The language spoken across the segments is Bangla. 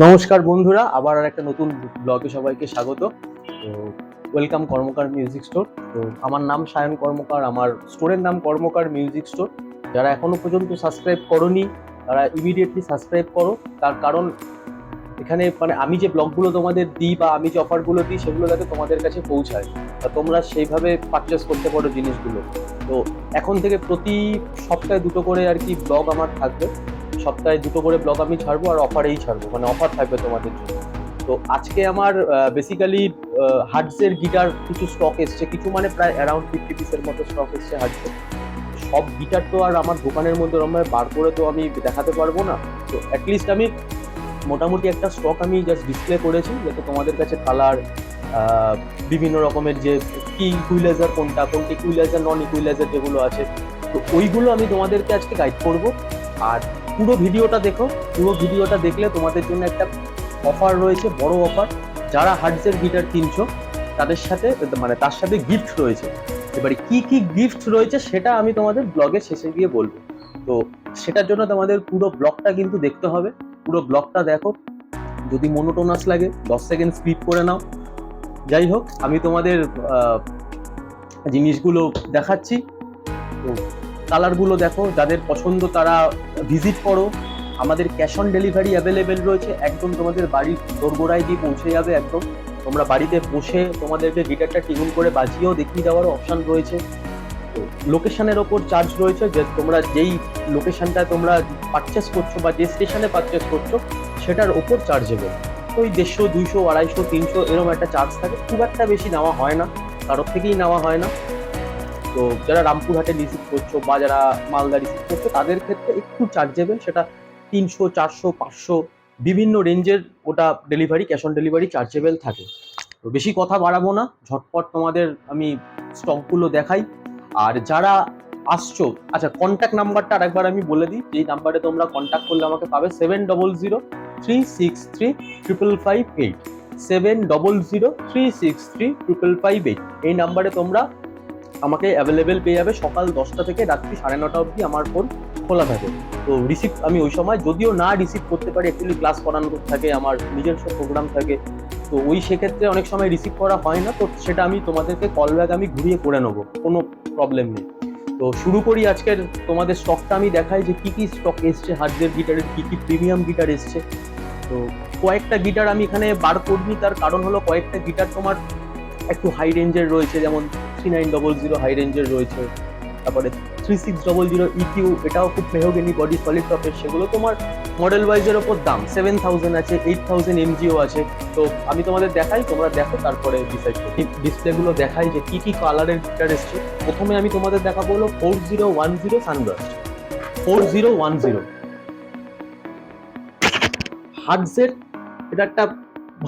নমস্কার বন্ধুরা, আবার আর একটা নতুন ব্লগে সবাইকে স্বাগত। তো ওয়েলকাম কর্মকার মিউজিক স্টোর। তো আমার নাম সায়ন কর্মকার, আমার স্টোরের নাম কর্মকার মিউজিক স্টোর। যারা এখনো পর্যন্ত সাবস্ক্রাইব করোনি তারা ইমিডিয়েটলি সাবস্ক্রাইব করো। তার কারণ এখানে আমি যে ব্লগগুলো তোমাদের দিই বা আমি যে অফারগুলো দিই সেগুলো যাতে তোমাদের কাছে পৌঁছায় বা তোমরা সেইভাবে পারচেস করতে পারো জিনিসগুলো। তো এখন থেকে প্রতি সপ্তাহে দুটো করে আর কি ব্লগ আমার থাকবে। সপ্তাহে দুটো করে ব্লগ আমি ছাড়বো আর অফারেই ছাড়বো, অফার থাকবে তোমাদের জন্য। তো আজকে আমার বেসিক্যালি হার্টসের গিটার কিছু স্টক এসছে, কিছু প্রায় অ্যারাউন্ড 50 পিসের মতো স্টক এসছে হার্টসের। সব গিটার তো আর আমার দোকানের মধ্যে ওরকমভাবে বার করে তো আমি দেখাতে পারবো না। তো অ্যাটলিস্ট আমি মোটামুটি একটা স্টক আমি জাস্ট ডিসপ্লে করেছি যাতে তোমাদের কাছে কালার, বিভিন্ন রকমের যে কি ইকুইলাইজার কোনটা ইকুইলাইজার নন ইকুইলাইজার যেগুলো আছে, তো ওইগুলো আমি তোমাদেরকে আজকে গাইড করব। আর পুরো ভিডিওটা দেখো, পুরো ভিডিওটা দেখলে তোমাদের জন্য একটা অফার রয়েছে, বড় অফার। যারা হার্টসের গিটার কিনছো তাদের সাথে তার সাথে গিফট রয়েছে। এবারে কি কি গিফট রয়েছে সেটা আমি তোমাদের ব্লগের শেষে গিয়ে বলবো। তো সেটার জন্য তোমাদের পুরো ব্লগটা কিন্তু দেখতে হবে। পুরো ব্লগটা দেখো, যদি মোনোটোনাস লাগে 10 সেকেন্ড স্কিপ করে নাও। যাই হোক, আমি তোমাদের জিনিসগুলো দেখাচ্ছি। তো কালারগুলো দেখো, যাদের পছন্দ তারা ভিজিট করো। আমাদের ক্যাশ অন ডেলিভারি অ্যাভেলেবেল রয়েছে, একদম তোমাদের বাড়ির দোরগোড়ায় দিয়ে পৌঁছে যাবে একদম। তোমরা বাড়িতে বসে তোমাদেরকে গিটারটা টিউন করে বাজিয়েও দেখিয়ে দেওয়ার অপশন রয়েছে। তো লোকেশনের ওপর চার্জ রয়েছে, যে তোমরা যেই লোকেশনটা তোমরা পারচেস করছো বা যে স্টেশনে পারচেস করছো সেটার ওপর চার্জেবল। ওই 150, 200, 250, 300 এরকম একটা চার্জ থাকে, খুব একটা বেশি নেওয়া হয় না, কারোর থেকেই নেওয়া হয় না। তো যারা রামপুরহাটে রিসিভ করছো বা যারা মালদা রিসিভ করছো তাদের ক্ষেত্রে একটু চার্জেবল, সেটা 300, 400, 500 বিভিন্ন রেঞ্জের ওটা delivery, cash on delivery chargeable থাকে। তো বেশি কথা বাড়াবো না, ঝটপট তোমাদের আমি স্টকগুলো দেখাই। আর যারা আসছো, আচ্ছা কন্ট্যাক্ট নাম্বারটা আরেকবার আমি বলে দিই, যেই নাম্বারে তোমরা কন্ট্যাক্ট করলে আমাকে পাবে 7003635558, 7003635558। এই নাম্বারে তোমরা আমাকে অ্যাভেলেবেল পেয়ে যাবে। সকাল 10টা থেকে রাত্রি 9:30 অবধি আমার ফোন খোলা থাকে। তো রিসিভ আমি ওই সময় যদিও না রিসিভ করতে পারি, অ্যাকচুয়ালি ক্লাস করানোর থাকে, আমার নিজস্ব প্রোগ্রাম থাকে, তো ওই সেক্ষেত্রে অনেক সময় রিসিভ করা হয় না। তো সেটা আমি তোমাদেরকে কল ব্যাক আমি ঘুরিয়ে করে নেবো, কোনো প্রবলেম নেই। তো শুরু করি আজকের তোমাদের স্টকটা আমি দেখাই যে কি কি স্টক এসছে হার্টসের গিটারের, কি কি প্রিমিয়াম গিটার এসছে। তো কয়েকটা গিটার আমি এখানে বার করিনি, তার কারণ হলো কয়েকটা গিটার তোমার একটু হাই রেঞ্জের রয়েছে, যেমন 3900 হাই রেঞ্জের রয়েছে, তারপরে 3600 ইকিউ, এটাও খুব মেহগনি বডি সলিড টপের, সেগুলো তোমার মডেল ওয়াইজের ওপর দাম 7000 আছে, 8000 এমজিও আছে। তো আমি তোমাদের দেখাই, তোমরা দেখো, তারপরে ডিসাইড করি। ডিসপ্লেগুলো দেখাই যে কি কি কালারের গিটার এসছে। প্রথমে আমি তোমাদের দেখাবো হলো 4010 সানব্রাস্ট। 4010 হার্টসের, এটা একটা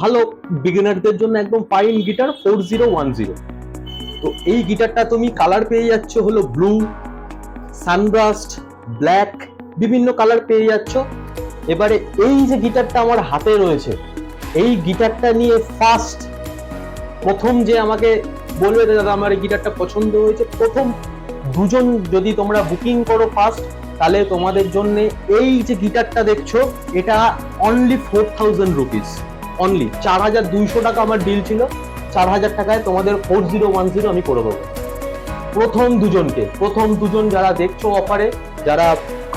ভালো বিগিনারদের জন্য একদম ফাইন গিটার 4010। তো এই গিটারটা তুমি কালার পেয়ে যাচ্ছ হলো ব্লু, সানব্রাস্ট, ব্ল্যাক, বিভিন্ন কালার পেয়ে যাচ্ছ। এবারে এই যে গিটারটা আমার হাতে রয়েছে, এই গিটারটা নিয়ে ফার্স্ট প্রথম যে আমাকে বলবে দাদা আমার এই গিটারটা পছন্দ হয়েছে, প্রথম দুজন যদি তোমরা বুকিং করো ফার্স্ট, তাহলে তোমাদের জন্য এই যে গিটারটা দেখছো এটা অনলি 4000 রুপিস, অনলি 4200 টাকা আমার ডিল ছিল, 4000 টাকায় তোমাদের 4010 আমি করে দেবো। প্রথম দুজন যারা দেখছো অফারে, যারা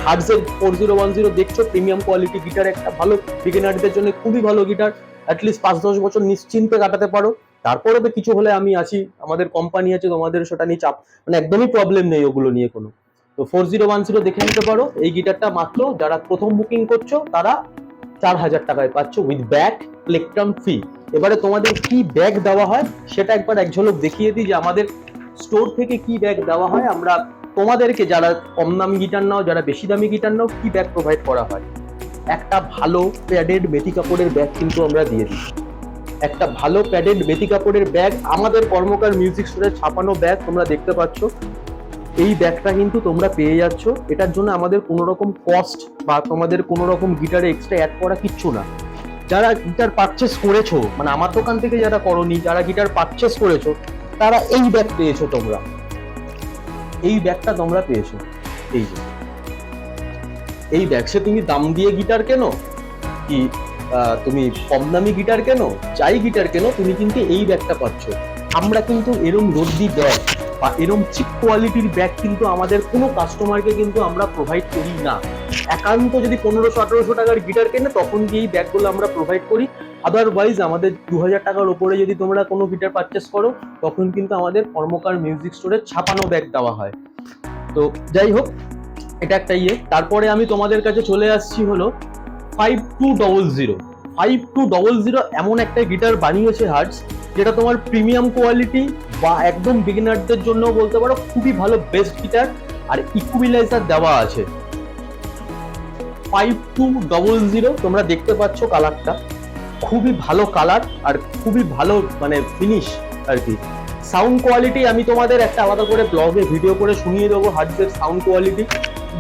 হার্টসের 4010 দেখছো, প্রিমিয়াম কোয়ালিটি গিটার, একটা ভালো বিগিনারদের জন্য খুবই ভালো গিটার, অ্যাটলিস্ট 5-10 বছর নিশ্চিন্তে কাটাতে পারো। তারপরে তো কিছু হলে আমি আছি, আমাদের কোম্পানি আছে, তোমাদের সেটা নিয়ে চাপ একদমই প্রবলেম নেই ওগুলো নিয়ে কোনো। তো 4010 দেখে নিতে পারো। এই গিটারটা মাত্র যারা প্রথম বুকিং করছো তারা 4000 টাকায় পাচ্ছ উইথ ব্যাগ, প্লেকট্রাম ফি। এবারে তোমাদের কি ব্যাগ দেওয়া হয় সেটা একবার এক ঝলক দেখিয়ে দিই, যে আমাদের স্টোর থেকে কি ব্যাগ দেওয়া হয়। আমরা তোমাদেরকে, যারা কম দামি গিটার নাও, যারা বেশি দামি গিটার নাও, কি ব্যাগ প্রোভাইড করা হয়। একটা ভালো প্যাডেড মেথি কাপড়ের ব্যাগ কিন্তু আমরা দিয়ে দিই। একটা ভালো প্যাডেড মেথি কাপড়ের ব্যাগ, আমাদের কর্মকার মিউজিক স্টোরের ছাপানো ব্যাগ তোমরা দেখতে পাচ্ছ। এই ব্যাগটা কিন্তু তোমরা পেয়ে যাচ্ছ, এটার জন্য আমাদের কোনো রকম কস্ট বা তোমাদের কোনো রকম গিটারে এক্সট্রা অ্যাড করা কিচ্ছু না। যারা গিটার পারচেস করেছো, আমার দোকান থেকে যারা করোনি, যারা গিটার পারচেস করেছো, তারা এই ব্যাগ পেয়েছো। তোমরা এই ব্যাগটা তোমরা পেয়েছো, এই যে এই ব্যাগ। সে তুমি দাম দিয়ে গিটার কেনো কি তুমি কম দামি গিটার কেনো, যাই গিটার কেনো, তুমি কিন্তু এই ব্যাগটা পাচ্ছ। আমরা কিন্তু এরম রদ্দি ব্যাগ বা এরম চিপ কোয়ালিটির ব্যাগ কিন্তু আমাদের কোনো কাস্টমারকে কিন্তু আমরা প্রোভাইড করি না। একান্ত যদি 1500-1800 টাকার গিটার কেনে তখন গিয়ে এই ব্যাগগুলো আমরা প্রোভাইড করি। আদারওয়াইজ আমাদের 2000 টাকার ওপরে যদি তোমরা কোনো গিটার পারচেস করো তখন কিন্তু আমাদের কর্মকার মিউজিক স্টোরে ছাপানো ব্যাগ দেওয়া হয়। তো যাই হোক, এটা একটা তারপরে আমি তোমাদের কাছে চলে আসছি হলো 5200। 5200 এমন একটা গিটার বানিয়েছে হার্টস, যেটা তোমার প্রিমিয়াম কোয়ালিটি বা একদম বিগিনারদের জন্য বলতে পারো খুবই ভালো বেস্ট গিটার, আর ইকুইলাইজার দেওয়া আছে। 5200 তোমরা দেখতে পাচ্ছ কালারটা, খুবই ভালো কালার আর খুবই ভালো মানে ফিনিশ আর কি। সাউন্ড কোয়ালিটি আমি তোমাদের একটা আলাদা করে ব্লগে ভিডিও করে শুনিয়ে দেবো হার্টসের সাউন্ড কোয়ালিটি।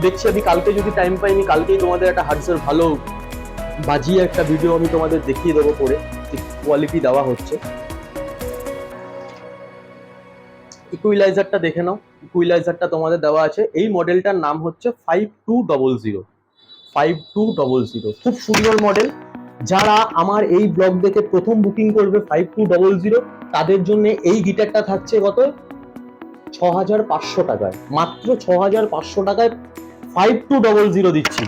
দেখছি আমি কালকে যদি টাইম পাইনি, কালকেই তোমাদের একটা হার্টসের ভালো বাজিয়ে একটা ভিডিও আমি তোমাদের দেখিয়ে দেবো করে যে কোয়ালিটি দেওয়া হচ্ছে। ইকুইলাইজারটা দেখে নাও, ইকুইলাইজারটা তোমাদের দেওয়া আছে। এই মডেলটার নাম হচ্ছে 5200। 5200 খুব সুন্দর মডেল। যারা আমার এই ব্লগ দেখে প্রথম বুকিং করবে 5200, তাদের জন্য এই গিটারটা থাকছে কত? 6500 টাকায়, মাত্র 6500 টাকায় 5200 দিচ্ছি।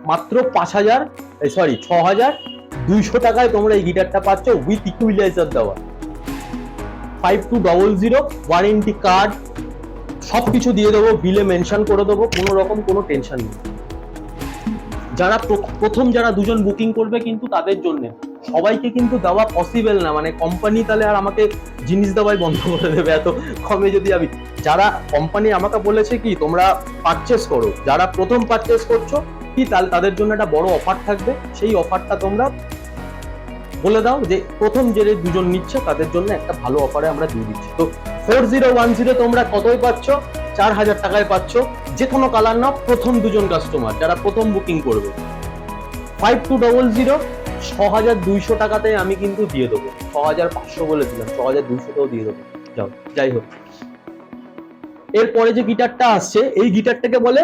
মাত্র 6200 টাকায় তোমরা এই গিটারটা পাচ্ছ উইথ ইকুইলাইজার দেওয়া। 5200 ওয়ারেন্টি কার্ড সবকিছু দিয়ে দেবো, বিলে মেনশন করে দেবো, কোনো রকম কোনো টেনশন নেই। যারা প্রথম যারা দুজন বুকিং করবে কিন্তু তাদের জন্য, সবাইকে কিন্তু দেওয়া পসিবল না, মানে কোম্পানি তাহলে আর আমাকে জিনিস দেওয়াই বন্ধ করে দেবে এত কমে যদি আমি। যারা কোম্পানি আমাকে বলেছে কি তোমরা পারচেস করো, যারা প্রথম পারচেস করছো কি তাহলে তাদের জন্য একটা বড় অফার থাকবে, সেই অফারটা তোমরা বলে দাও যে প্রথম যে দুজন নিচ্ছে তাদের জন্য একটা ভালো অফারে আমরা দিয়ে দিচ্ছি। তো 4010 তোমরা কতই পাচ্ছ? 4000 টাকায় পাচ্ছ, যে কোনো কালার নাও, প্রথম দুজন কাস্টমার যারা প্রথম বুকিং করবে। 5200 6200 টাকাতে আমি কিন্তু দিয়ে দেবো। 6500 বলেছিলাম, 6200টাও দিয়ে দেবো। যাই হোক, এরপরে যে গিটারটা আসছে এই গিটারটাকে বলে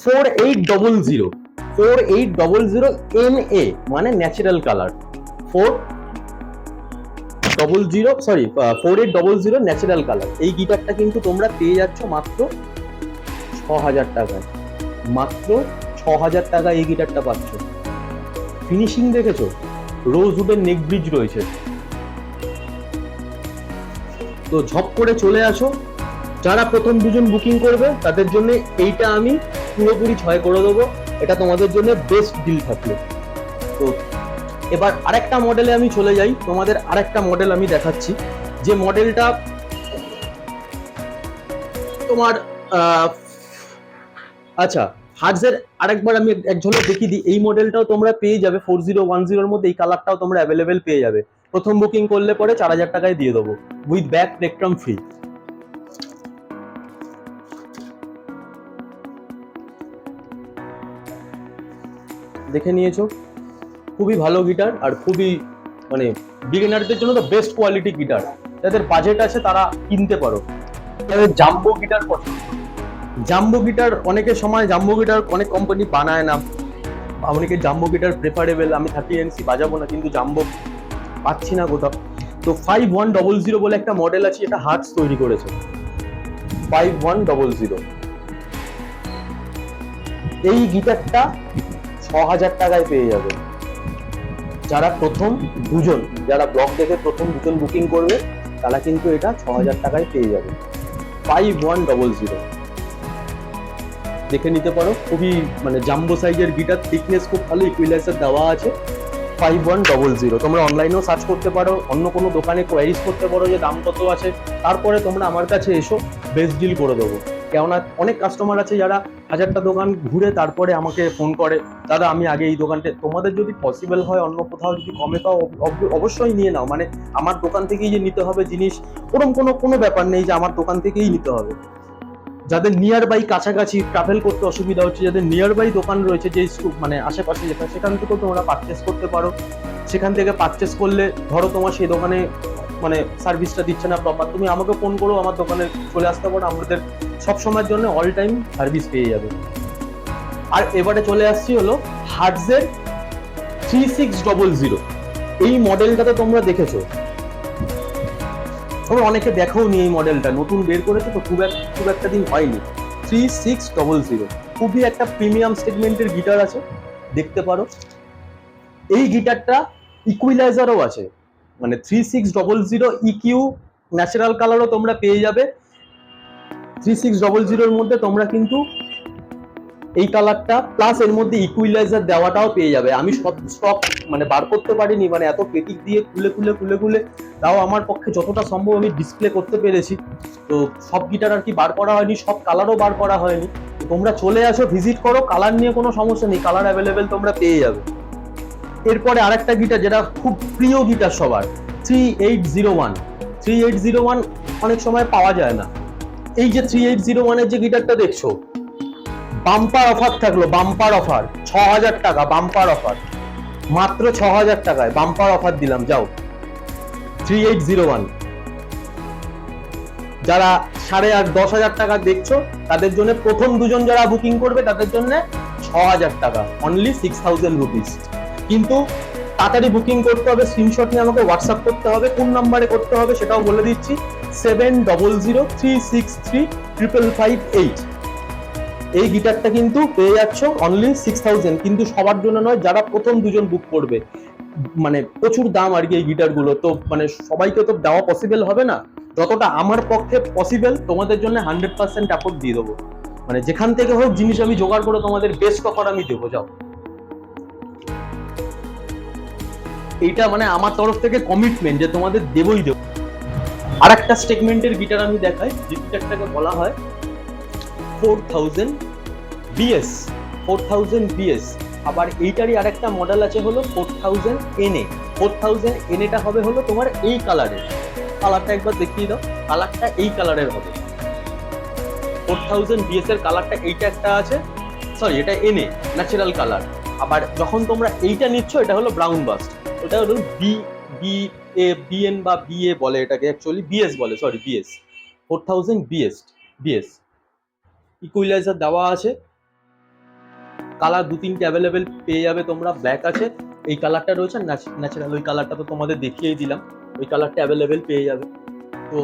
4800। 4800 NA মানে ন্যাচারাল কালার। 4800 natural colour. এই গিটারটা কিন্তু তোমরা পেয়ে যাচ্ছ মাত্র 6000 টাকায়। মাত্র 6000 টাকায় এই গিটারটা পাচ্ছ। ফিনিশিং দেখেছো? রোজউডের নেক ব্রিজ রয়েছে। তো ঝপ করে চলে আসো, যারা প্রথম দুজন বুকিং করবে তাদের জন্য এইটা আমি পুরোপুরি 6 করে দেবো। এটা তোমাদের জন্য বেস্ট ডিল থাকলো। তো এবার আরেকটা মডেলে আমি চলে যাই, তোমাদের আরেকটা মডেল আমি দেখাচ্ছি, যে মডেলটা তোমার আচ্ছা হার্টসের আরেকবার আমি এক ঝলক দেখিয়ে দিই। এই মডেলটাও তোমরা পেয়ে যাবে 4010 মধ্যে, এই কালারটাও তোমরা অ্যাভেলেবেল পেয়ে যাবে। প্রথম বুকিং করলে পরে 4000 টাকায় দিয়ে দেবো উইথ ব্যাক প্লেকট্রাম ফ্রি। দেখে নিয়েছো, খুবই ভালো গিটার আর খুবই মানে বিগিনারদের জন্য তো বেস্ট কোয়ালিটি গিটার। যাদের বাজেট আছে তারা কিনতে পারো। তাদের জাম্বো গিটার পছন্দ, জাম্বো গিটার অনেকের সময় জাম্বো গিটার অনেক কোম্পানি বানায় না, অনেকে জাম্বো গিটার প্রেফারেবল, আমি 30NC বাজাবো না কিন্তু জাম্বো পাচ্ছি না কোথাও। তো 5100 বলে একটা মডেল আছে, এটা হার্টস তৈরি করেছে। 5100 এই গিটারটা 6000 টাকায় পেয়ে যাবে। যারা প্রথম দুজন, যারা ব্লগ দেখে প্রথম দুজন বুকিং করবে তারা কিন্তু এটা 6000 টাকায় পেয়ে যাবে। 5100 দেখে নিতে পারো, খুবই মানে জাম্বো সাইজের গিটার, থিকনেস খুব ভালো, ইকুইলাইজার দেওয়া আছে। 5100 তোমরা অনলাইনেও সার্চ করতে পারো, অন্য কোনো দোকানে কোয়ারিজ করতে পারো যে দাম কত আছে, তারপরে তোমরা আমার কাছে এসো, বেস্ট ডিল করে দেবো। কেননা অনেক কাস্টমার আছে যারা 1000টা দোকান ঘুরে তারপরে আমাকে ফোন করে, দাদা আমি আগে এই দোকানটা, তোমাদের যদি পসিবল হয় অন্য কোথাও যদি কমে পাও অবশ্যই নিয়ে নাও, মানে আমার দোকান থেকেই যে নিতে হবে জিনিস ওরকম কোনো ব্যাপার নেই যে আমার দোকান থেকেই নিতে হবে। যাদের নিয়ার বাই কাছাকাছি ট্রাভেল করতে অসুবিধা হচ্ছে, যাদের নিয়ার বাই দোকান রয়েছে যে মানে আশেপাশে যেটা, সেখান থেকেও তোমরা পারচেস করতে পারো। সেখান থেকে পারচেস করলে ধরো তোমার সেই দোকানে মানে সার্ভিসটা দিচ্ছে না প্রপার, তুমি আমাকে ফোন করো, আমার দোকানে চলে আসতে পারো, আমাদের সবসময়ের জন্য অল টাইম সার্ভিস পেয়ে যাবে। আর এবারে চলে আসছি হলো হার্টসের 3600। এই মডেলটা তো তোমরা দেখেছো, তোমরা অনেকে দেখাও নি। এই মডেলটা নতুন বের করেছে তো, খুব একটা দিন হয়নি। 3600 খুবই একটা প্রিমিয়াম সেগমেন্টের গিটার আছে, দেখতে পারো। এই গিটারটা ইকুইলাইজারও আছে, মানে 3600 ইকিউ ন্যাচারাল কালারও তোমরা পেয়ে যাবে। 3600 এর মধ্যে তোমরা কিন্তু এই কালারটা প্লাস এর মধ্যে ইকুইলাইজার দেওয়াটাও পেয়ে যাবে। আমি সব স্টক মানে বার করতে পারিনি, মানে এত পেটিক দিয়ে খুলে তাও আমার পক্ষে যতটা সম্ভব আমি ডিসপ্লে করতে পেরেছি। তো সব গিটার আর কি বার করা হয়নি, সব কালারও বার করা হয়নি। তোমরা চলে আসো, ভিজিট করো, কালার নিয়ে কোনো সমস্যা নেই, কালার অ্যাভেলেবেল তোমরা পেয়ে যাবে। এরপরে আরেকটা গিটার যেটা খুব প্রিয় গিটার সবার, 3801 অনেক সময় পাওয়া যায় না। এই যে 3801 এর যে গিটারটা দেখছো, বাম্পার অফার থাকলো, বাম্পার অফার 6000 টাকা, বাম্পার অফার মাত্র 6000 টাকায় বাম্পার অফার দিলাম। যাও 3801, যারা 10,500 টাকা দেখছো তাদের জন্য, প্রথম দুজন যারা বুকিং করবে তাদের জন্য 6000 টাকা, অনলি 6000 রুপিস। কিন্তু তাড়াতাড়ি বুকিং করতে হবে, স্ক্রিনশট নিয়ে আমাকে হোয়াটসঅ্যাপ করতে হবে। কোন নাম্বারে করতে হবে সেটাও বলে দিচ্ছি, 7003635558। এই গিটারটা কিন্তু পেয়ে যাচ্ছ অনলি 6000, কিন্তু সবার জন্য নয়, যারা প্রথম দুজন বুক করবে। মানে প্রচুর দাম আর কি এই গিটারগুলো, তো মানে সবাইকে তো দেওয়া পসিবল হবে না। যতটা আমার পক্ষে পসিবল তোমাদের জন্য 100% অ্যাফোর্ড দিয়ে দেবো, মানে যেখান থেকে হোক জিনিস আমি জোগাড় করে তোমাদের বেস্ট অফার আমি দেবো। যাও, এইটা মানে আমার তরফ থেকে কমিটমেন্ট যে তোমাদের দেবই দেবো। আর একটা সেগমেন্টের গিটার আমি দেখাই, যে গিটারটাকে বলা হয় 4000 BS। 4000 BS। আবার এইটারই আরেকটা মডেল আছে হলো 4000 NA। 4000 NA হবে হলো তোমার এই কালারের, কালারটা একবার দেখিয়ে দাও, কালারটা এই কালারের হবে। 4000 BS এর কালারটা এইটা একটা আছে, সরি এটা NA ন্যাচারাল কালার। আবার যখন তোমরা এইটা নিচ্ছ, এটা হলো ব্রাউন বাস্ট, এটা হলো BN বা BA বলে এটাকে, অ্যাকচুয়ালি BS বলে, সরি BS। 4000 BS ইকুইলাইজার দেওয়া আছে, কালার 2-3টে অ্যাভেলেবেল পেয়ে যাবে তোমরা। ব্ল্যাক আছে, এই কালারটা রয়েছে ন্যাচারাল, ওই কালারটা তো তোমাদের দেখিয়েই দিলাম, ওই কালারটা অ্যাভেলেবেল পেয়ে যাবে। তো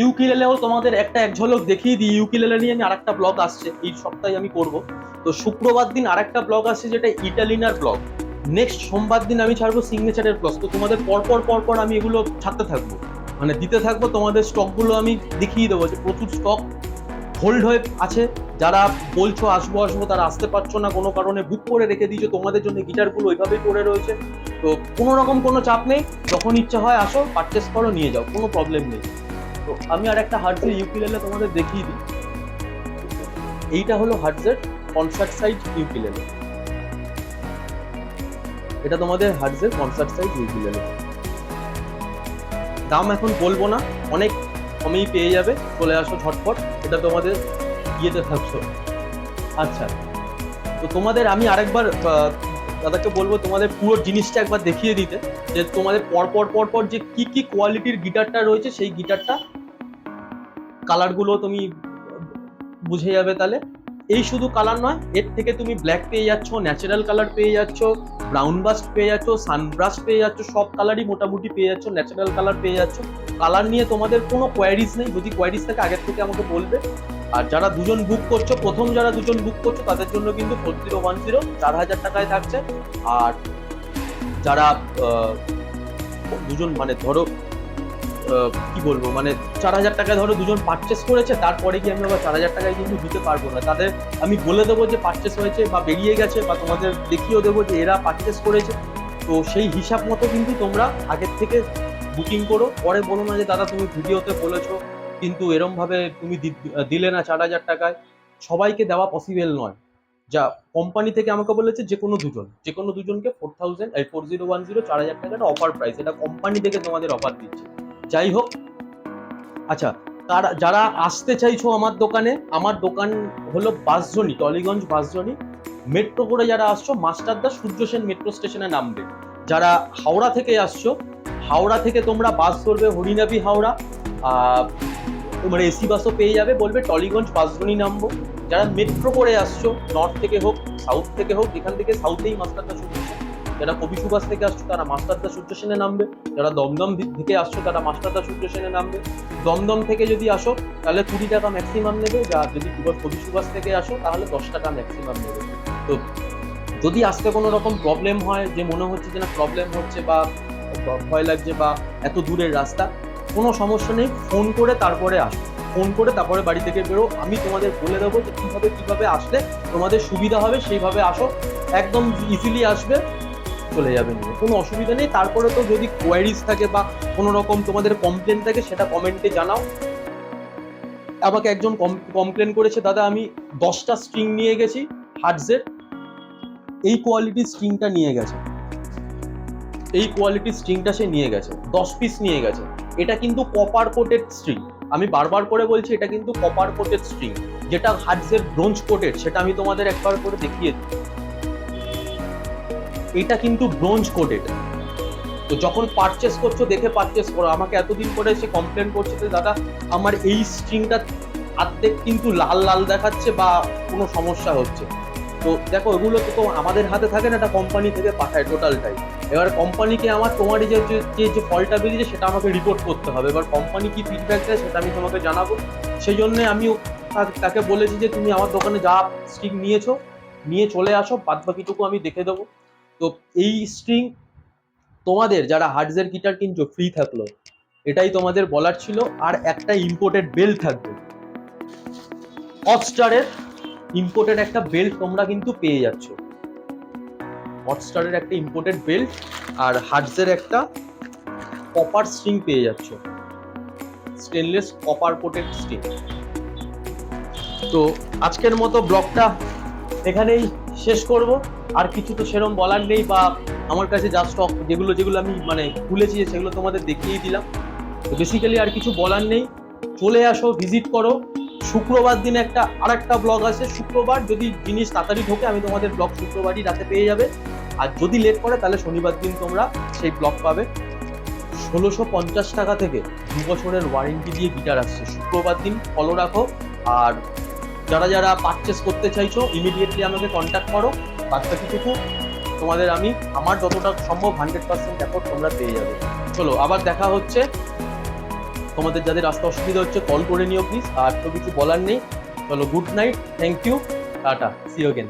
ইউকিলেলেও তোমাদের এক ঝলক দেখিয়ে দিই। ইউকিলেলে নিয়ে আমি আরেকটা ব্লগ আসছে এই সপ্তাহে আমি করব। তো শুক্রবার দিন আরেকটা ব্লগ আসছে যেটা ইটালিনার ব্লগ। নেক্সট সোমবার দিন আমি ছাড়বো সিগনেচারের ব্লগ। তো তোমাদের পরপর আমি এগুলো ছাড়তে থাকবো, মানে দিতে থাকবো। তোমাদের স্টকগুলো আমি দেখিয়ে দেবো যে প্রচুর স্টক হোল্ড হয়ে আছে। যারা বলছো আসবো তারা আসতে পারছো না, কোনো কারণে বুক করে রেখে দিয়েছো, তোমাদের জন্য গিটারগুলো ওইভাবেই পড়ে রয়েছে। তো কোনো রকম কোনো চাপ নেই, যখন ইচ্ছা হয় আসো, পারচেস করো, নিয়ে যাও, কোনো প্রবলেম নেই। তো আমি আর একটা হার্টজের ইউকিলেলে তোমাদের দেখিয়ে দিই। এইটা হলো হার্টজের কনসার্ট সাইজ ইউকিলেলে, এটা তোমাদের হার্টজের কনসার্ট সাইজ ইউকিলেলে। দাম এখন বলবো না, অনেক কমেই পেয়ে যাবে, চলে আসো ঝটপট, এটা তোমাদের ইয়েতে থাকছো। আচ্ছা, তো তোমাদের আমি আরেকবার দাদাকে বলবো তোমাদের পুরো জিনিসটা একবার দেখিয়ে দিতে, যে তোমাদের পরপর যে কি কোয়ালিটির গিটারটা রয়েছে, সেই গিটারটা কালারগুলো তুমি বুঝে যাবে। তাহলে এই শুধু কালার নয়, এর থেকে তুমি ব্ল্যাক পেয়ে যাচ্ছ, ন্যাচারাল কালার পেয়ে যাচ্ছ, ব্রাউন বাস্ট পেয়ে যাচ্ছ, সানব্রাশ পেয়ে যাচ্ছ, সব কালারই মোটামুটি পেয়ে যাচ্ছ, ন্যাচারাল কালার পেয়ে যাচ্ছ। কালার নিয়ে তোমাদের কোনো কোয়ারিজ নেই, যদি কোয়ারিজ থাকে আগের থেকে আমাকে বলবে। আর যারা দুজন বুক করছো, প্রথম যারা দুজন বুক করছো তাদের জন্য কিন্তু 4010 4000 টাকায় থাকছে। আর যারা দুজন মানে ধরো কি বলবো, মানে 4000 টাকায় ধরো দুজন পারচেস করেছে, তারপরে কি আমি আবার 4000 টাকায় কিন্তু দিতে পারবো না। তাদের আমি বলে দেবো যে পারচেস হয়েছে বা বেরিয়ে গেছে, বা তোমাদের দেখিয়েও দেবো যে এরা পারচেস করেছে। তো সেই হিসাব মতো কিন্তু তোমরা আগের থেকে বুকিং করো, পরে বলো না যে দাদা তুমি ভিডিওতে বলেছো কিন্তু এরম ভাবে তুমি দিলে না 4000 টাকায়। সবাইকে দেওয়া পসিবল নয়। যা কোম্পানি থেকে আমাকে বলেছে যে কোনো দুজনকে 4010 4000 টাকাটা অফার প্রাইস, এটা কোম্পানি থেকে তোমাদের অফার দিচ্ছে। যাই হোক, আচ্ছা, যারা আসতে চাইছো আমার দোকানে, আমার দোকান হলো বাঁশজনি, টলিগঞ্জ বাঁশজনি। মেট্রো করে যারা আসছো, মাস্টারদা সূর্য সেন মেট্রো স্টেশনে নামবে। যারা হাওড়া থেকে আসছো, হাওড়া থেকে তোমরা বাস ধরবে হরিনাবি হাওড়া, তোমার এসি বাসও পেয়ে যাবে, বলবে টলিগঞ্জ বাঁশজনি নামবো। যারা মেট্রো করে আসছো, নর্থ থেকে হোক সাউথ থেকে হোক, এখান থেকে সাউথেই মাস্টারদা সূর্য সেন, যারা কবি সুভাষ থেকে আসছো তারা মাস্টারদা সূর্য সেনে নামবে, যারা দমদম থেকে আসছো তারা মাস্টারদা সূর্য সেনে নামবে। দমদম থেকে যদি আসো তাহলে 20 টাকা ম্যাক্সিমাম নেবে, যা যদি কবি সুভাষ থেকে আসো তাহলে 10 টাকা ম্যাক্সিমাম নেবে। তো যদি আসতে কোনো রকম প্রবলেম হয়, যে মনে হচ্ছে যে না প্রবলেম হচ্ছে বা ভয় লাগছে বা এত দূরের রাস্তা, কোনো সমস্যা নেই, ফোন করে তারপরে আসো, ফোন করে তারপরে বাড়ি থেকে বেরো। আমি তোমাদের বলে দেবো যে কিভাবে আসলে তোমাদের সুবিধা হবে, সেইভাবে আসো, একদম ইজিলি আসবে, চলে যাবে নিয়ে, কোনো অসুবিধা নেই। তারপরে তো যদি কোয়ারিজ থাকে বা কোনো রকম তোমাদের কমপ্লেন থাকে সেটা কমেন্টে জানাও। আমাকে একজন কমপ্লেন করেছে, দাদা আমি 10টা স্ট্রিং নিয়ে গেছি হার্টজের, এই কোয়ালিটির স্ট্রিংটা নিয়ে গেছে, এই কোয়ালিটির স্ট্রিংটা সে নিয়ে গেছে, 10 পিস নিয়ে গেছে। এটা কিন্তু কপার কোটেড স্ট্রিং, আমি বারবার করে বলছি এটা কিন্তু কপার কোটেড স্ট্রিং, যেটা হার্টজের ব্রোঞ্জ কোটেড সেটা আমি তোমাদের একবার করে দেখিয়ে দিই। এটা কিন্তু ব্রোঞ্জ কোটেড। তো যখন পারচেস করছো দেখে পারচেস করো। আমাকে এতদিন পরে সে কমপ্লেন করছে যে দাদা আমার এই স্ট্রিংটা অর্ধেক কিন্তু লাল লাল দেখাচ্ছে বা কোনো সমস্যা হচ্ছে। তো দেখো এগুলো তো আমাদের হাতে থাকে না, এটা কোম্পানি থেকে পাঠায় টোটালটাই। এবার কোম্পানিকে আমার তোমার যে ফলটা বেরিয়েছে সেটা আমাকে রিপোর্ট করতে হবে। এবার কোম্পানি কি ফিডব্যাক দেয় সেটা আমি তোমাকে জানাবো। সেই জন্য আমি তাকে বলেছি যে তুমি আমার দোকানে যা স্ট্রিং নিয়েছো নিয়ে চলে আসো, বাদ বাকিটুকু আমি দেখে দেবো। তো এই স্ট্রিং তোমাদের যারা হার্টজের গিটার কিনছো ফ্রি থাকলো, এটাই তোমাদের বলার ছিল। আর একটা ইম্পোর্টেড বেল্ট থাকবে, হটস্টারের ইম্পোর্টেড একটা বেল্ট তোমরা কিন্তু পেয়ে যাচ্ছ, হটস্টারের একটা ইম্পোর্টেড বেল্ট আর হার্টজের একটা কপার স্ট্রিং পেয়ে যাচ্ছ, স্টেনলেস কপার কোটেড স্ট্রিং। তো আজকের মতো ব্লগটা এখানেই শেষ করব। আর কিছু তো সেরকম বলার নেই, বা আমার কাছে যা স্টক যেগুলো আমি মানে খুলেছি সেগুলো তোমাদের দেখিয়ে দিলাম। তো বেসিক্যালি আর কিছু বলার নেই, চলে আসো, ভিজিট করো। শুক্রবার দিনে আরেকটা ব্লগ আছে, শুক্রবার যদি জিনিস তাড়াতাড়ি ঢোকে আমি তোমাদের ব্লগ শুক্রবারই রাতে পেয়ে যাবে, আর যদি লেট করে তাহলে শনিবার দিন তোমরা সেই ব্লগ পাবে। 1650 টাকা থেকে 2 বছরের ওয়ারেন্টি দিয়ে গিটার আসছে, শুক্রবার দিন ফলো রাখো। আর যারা পারচেস করতে চাইছো ইমিডিয়েটলি আমাকে কন্ট্যাক্ট করো, বাদটা কিছু তোমাদের আমি আমার যতটা সম্ভব 100% এফোর্ট তোমরা পেয়ে যাবে। চলো আবার দেখা হচ্ছে, তোমাদের যাদের আসতে অসুবিধা হচ্ছে কল করে নিও প্লিজ। আর তো কিছু বলার নেই, চলো good night, thank you, tata, see you again.